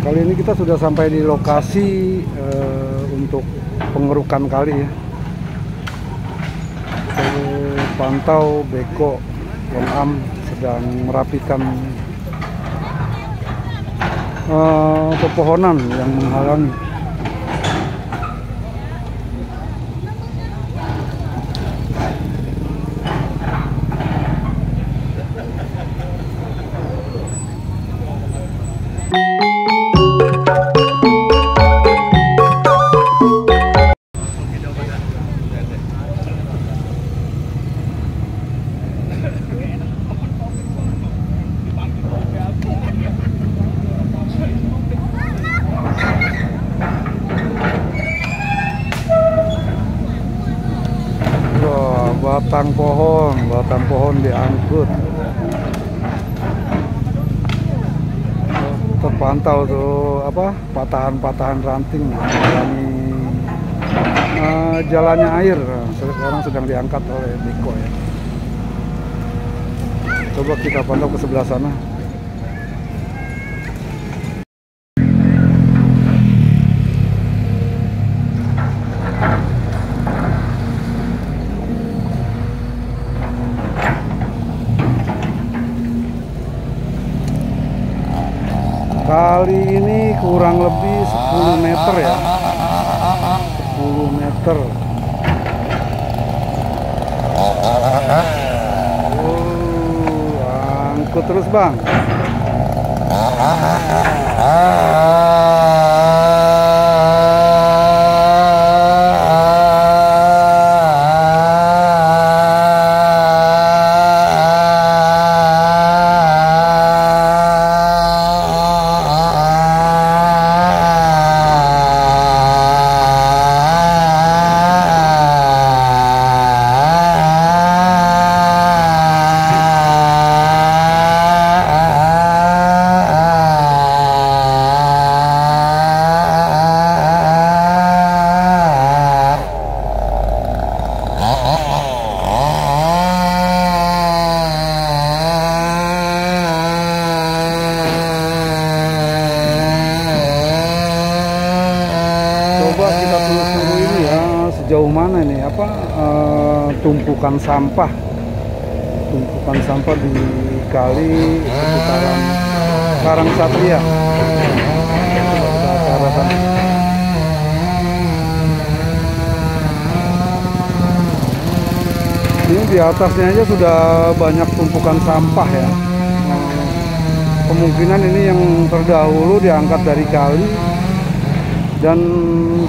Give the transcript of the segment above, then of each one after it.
Kali ini kita sudah sampai di lokasi untuk pengerukan kali ya. Pantau Beko Am sedang merapikan pepohonan yang menghalangi. Batang pohon diangkut. Terpantau tuh patahan-patahan ranting mengalami jalannya air. Sekarang sedang diangkat oleh Beko ya. Coba kita pantau ke sebelah sana. Kali ini kurang lebih 10 meter ya. 10 meter. Angkut terus, Bang. Sejauh mana ini tumpukan sampah di kali seputaran Karang Satria. Ini di atasnya aja sudah banyak tumpukan sampah ya. Kemungkinan ini yang terdahulu diangkat dari kali dan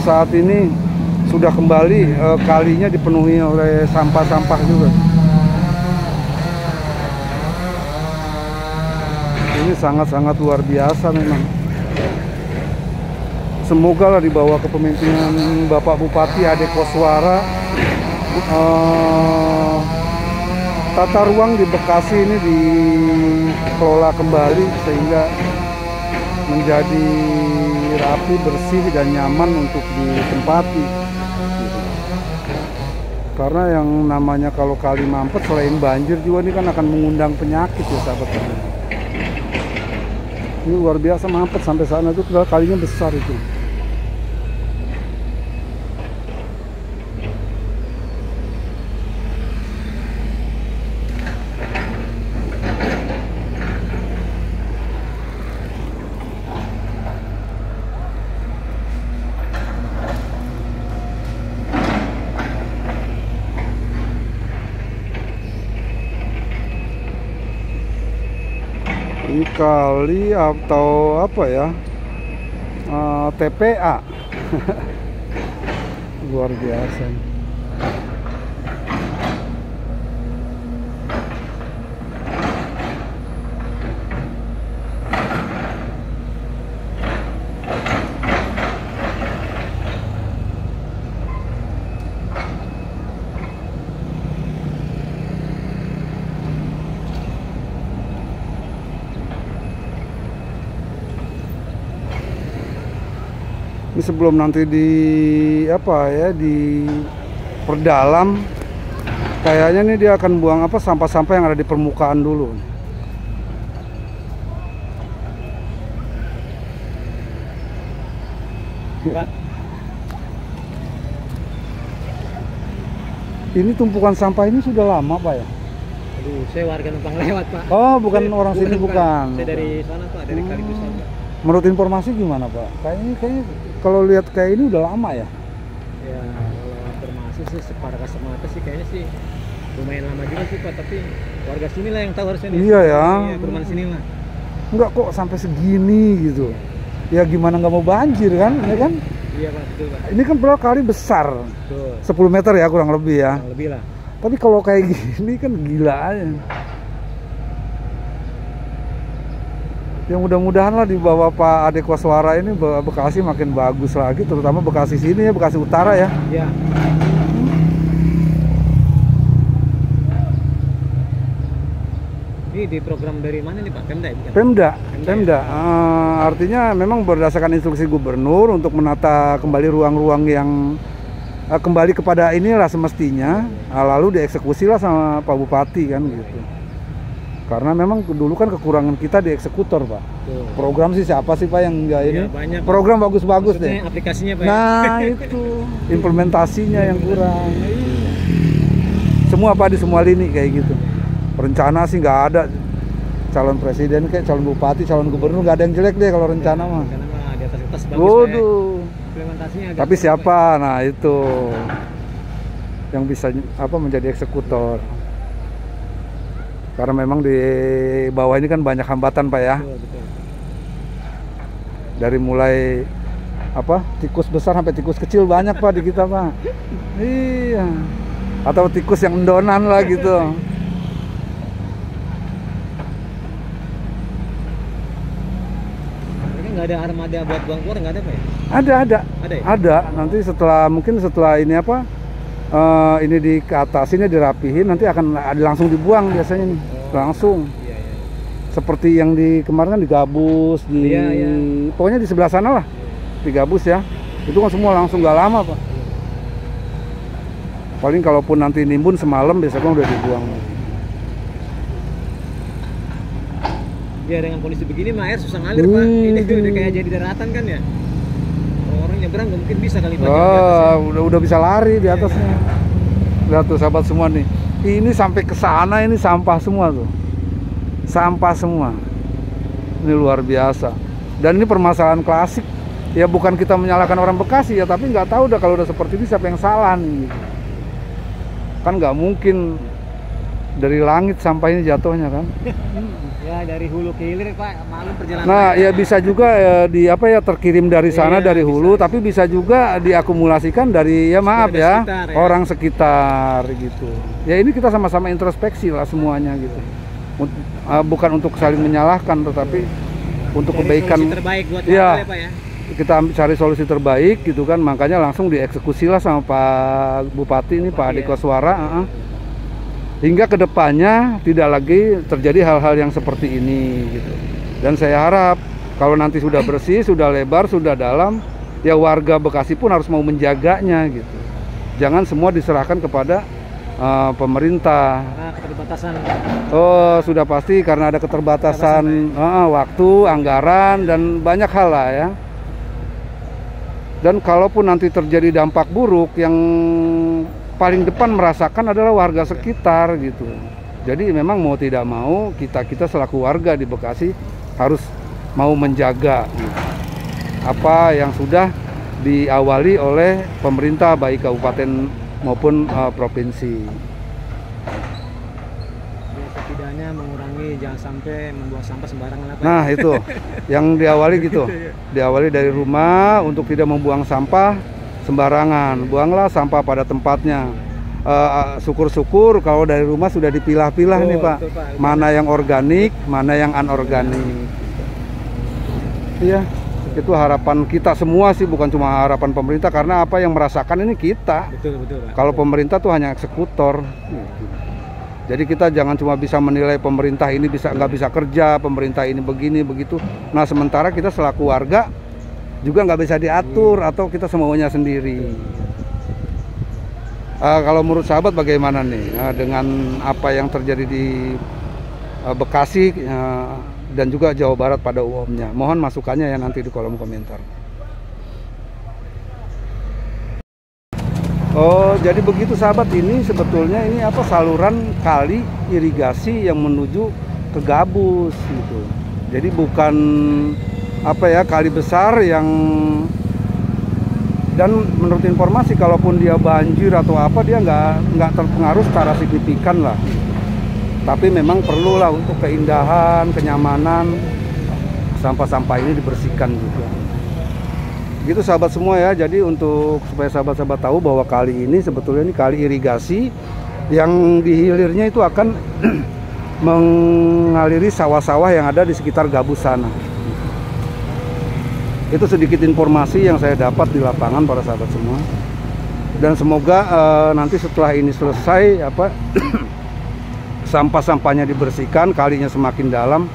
saat ini sudah kembali kalinya dipenuhi oleh sampah-sampah juga. Ini sangat-sangat luar biasa memang. Semoga lah di bawah kepemimpinan Bapak Bupati Ade Koswara, tata ruang di Bekasi ini dikelola kembali sehingga menjadi rapi, bersih, dan nyaman untuk ditempati. Karena yang namanya kalau kali mampet selain banjir juga ini kan akan mengundang penyakit ya sahabat. Ini luar biasa mampet sampai sana itu kalinya besar itu. Ini kali atau apa ya, TPA. Luar biasa. Ini sebelum nanti di perdalam, kayaknya nih dia akan buang sampah-sampah yang ada di permukaan dulu. Pak. Ini tumpukan sampah ini sudah lama Pak ya? Aduh, saya warga numpang lewat Pak. Oh, bukan orang sini bukan. Saya dari sana Pak, dari Kali Besar Pak. Menurut informasi gimana Pak? Kayaknya kalau lihat kayak ini udah lama ya? Ya, kalau informasi sih secara kacamata sih kayaknya sih lumayan lama juga sih Pak, tapi warga sini lah yang tahu harusnya. Iya ya. Iya, perumahan sini lah. Enggak kok sampai segini gitu. Ya gimana nggak mau banjir kan, ya kan? Iya Pak, betul Pak. Ini kan padahal kali besar, Betul. 10 meter ya kurang lebih ya. Kurang lebih lah. Tapi kalau kayak gini kan gila aja. Ya mudah-mudahan lah di bawah Pak Ade Koswara ini Bekasi makin bagus lagi, terutama Bekasi sini ya, Bekasi Utara ya. Iya. Ini di program dari mana nih Pak? Pemda ya? Bukan? Pemda. Artinya memang berdasarkan instruksi gubernur untuk menata kembali ruang-ruang yang kembali kepada inilah semestinya, lalu dieksekusi lah sama Pak Bupati kan gitu. Karena memang dulu kan kekurangan kita di eksekutor Pak. Tuh. Program sih siapa sih Pak yang nggak ini? Ya, banyak, program bagus-bagus deh. Aplikasinya Pak. Nah itu implementasinya yang kurang. Semua Pak di semua lini kayak gitu. Rencana sih nggak ada. Calon presiden kayak calon bupati, calon gubernur nggak ada yang jelek deh kalau rencana mah. Rencana mah di atas bagus. Waduh. Implementasinya agak Tapi siapa? Nah itu yang bisa menjadi eksekutor. Karena memang di bawah ini kan banyak hambatan Pak ya. betul. Dari mulai tikus besar sampai tikus kecil banyak Pak di kita Pak. Iya. Atau tikus yang endonan lah gitu. Mereka nggak ada armada buat buang keluar, nggak ada Pak ya? Ada. Ada ya? Ada. Nanti mungkin setelah ini ini dikatasinnya dirapihin, nanti akan langsung dibuang biasanya nih. Langsung. Iya. Seperti yang di kemarin kan digabus Iya. pokoknya di sebelah sana lah. Digabus ya. Itu kan semua langsung nggak lama Pak. Paling kalaupun nanti nimbun semalam biasanya udah dibuang. Ya dengan kondisi begini mah air susah ngalir Pak. Ini udah kayak jadi daratan kan ya. Orang nyebrang nggak mungkin bisa kali Pak. Udah bisa lari di atasnya. Lihat tuh sahabat semua nih. Ini sampai ke sana ini sampah semua tuh. Sampah semua. Ini luar biasa. Dan ini permasalahan klasik. Ya bukan kita menyalahkan orang Bekasi ya, tapi nggak tahu kalau udah seperti ini siapa yang salah nih. Kan nggak mungkin dari langit sampah ini jatuhnya kan. Ya dari hulu ke hilir Pak, malu perjalanan. Nah ya bisa juga terkirim dari sana dari hulu, bisa. tapi bisa juga diakumulasikan dari Sekitar, orang sekitar gitu. Ya ini kita sama-sama introspeksi lah semuanya gitu. Bukan untuk saling menyalahkan, tetapi untuk kebaikan. Solusi terbaik buat ya, Pak ya. Kita cari solusi terbaik gitu kan, makanya langsung dieksekusi lah sama Pak Bupati ini, Pak Ade Koswara. Hingga kedepannya tidak lagi terjadi hal-hal yang seperti ini gitu. Dan saya harap kalau nanti sudah bersih, sudah lebar, sudah dalam, ya warga Bekasi pun harus mau menjaganya gitu. Jangan semua diserahkan kepada pemerintah. Keterbatasan. Oh sudah pasti karena ada keterbatasan waktu, anggaran dan banyak hal lah ya. Dan kalaupun nanti terjadi dampak buruk, yang paling depan merasakan adalah warga sekitar gitu. Jadi memang mau tidak mau kita selaku warga di Bekasi harus mau menjaga gitu. Apa yang sudah diawali oleh pemerintah baik kabupaten maupun provinsi. Ya, setidaknya mengurangi jangan sampai membuang sampah sembarangan lah Pak. Nah itu yang diawali gitu. Diawali dari rumah untuk tidak membuang sampah sembarangan, buanglah sampah pada tempatnya. Syukur-syukur kalau dari rumah sudah dipilah-pilah nih Pak, mana yang organik, mana yang anorganik. Iya, itu harapan kita semua sih, bukan cuma harapan pemerintah, karena apa yang merasakan ini kita. Betul Pak. Kalau pemerintah tuh hanya eksekutor. Jadi kita jangan cuma bisa menilai pemerintah ini nggak bisa kerja, pemerintah ini begini begitu. Nah sementara kita selaku warga juga nggak bisa diatur atau kita semaunya sendiri. Kalau menurut sahabat bagaimana nih dengan apa yang terjadi di Bekasi dan juga Jawa Barat pada umumnya? Mohon masukannya ya nanti di kolom komentar. Oh, jadi begitu sahabat, ini sebetulnya ini apa, saluran kali irigasi yang menuju ke gabus gitu. Jadi bukan apa ya, kali besar yang, dan menurut informasi kalaupun dia banjir atau apa, dia nggak terpengaruh secara signifikan lah. Tapi memang perlulah untuk keindahan, kenyamanan, sampah-sampah ini dibersihkan juga. Gitu sahabat semua ya. Jadi untuk supaya sahabat-sahabat tahu bahwa kali ini sebetulnya ini kali irigasi yang di hilirnya itu akan mengaliri sawah-sawah yang ada di sekitar gabus sana. Itu sedikit informasi yang saya dapat di lapangan para sahabat semua. Dan semoga nanti setelah ini selesai apa sampah-sampahnya dibersihkan, kalinya semakin dalam,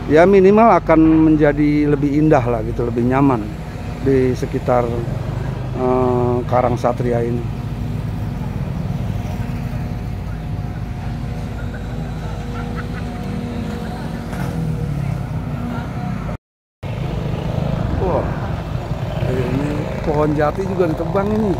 ya minimal akan menjadi lebih indah lah gitu, lebih nyaman di sekitar Karang Satria ini. Wah, ini pohon jati juga ditebang ini.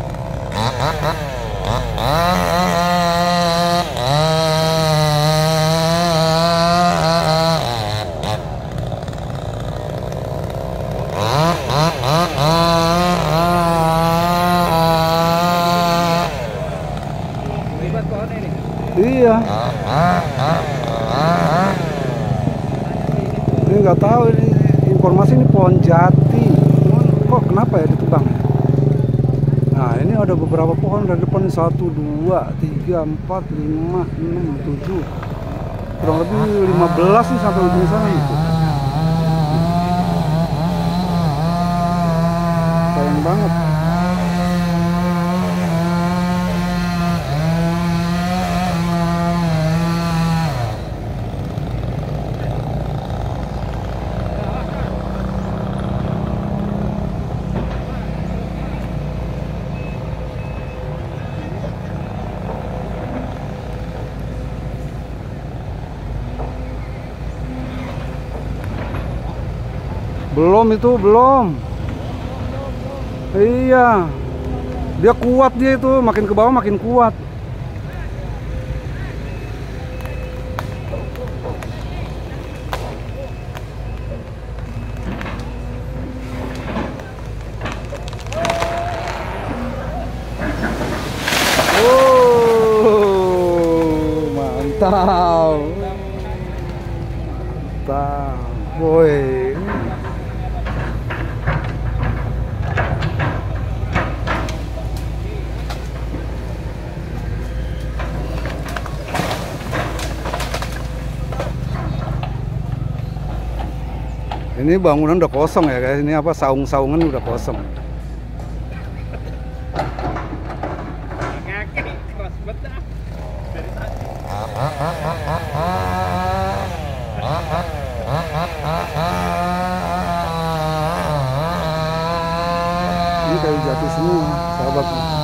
Iya. Ini nggak tahu, ini informasi ini pohon jati. Kok kenapa ya ditebang? Nah, ini ada beberapa pohon dari depan, 1, 2, 3, 4, 5, 6, 7. Kurang lebih 15 nih sampai ujung sana nih. Sayang banget. Belum itu, belum. Iya. Dia kuat, dia itu makin ke bawah makin kuat. Oh, mantap. Mantap. Woi. Ini bangunan udah kosong ya guys. Ini apa, saung-saungan udah kosong. Kaki keras banget dari tadi. Ini kayu jati semua, sahabat.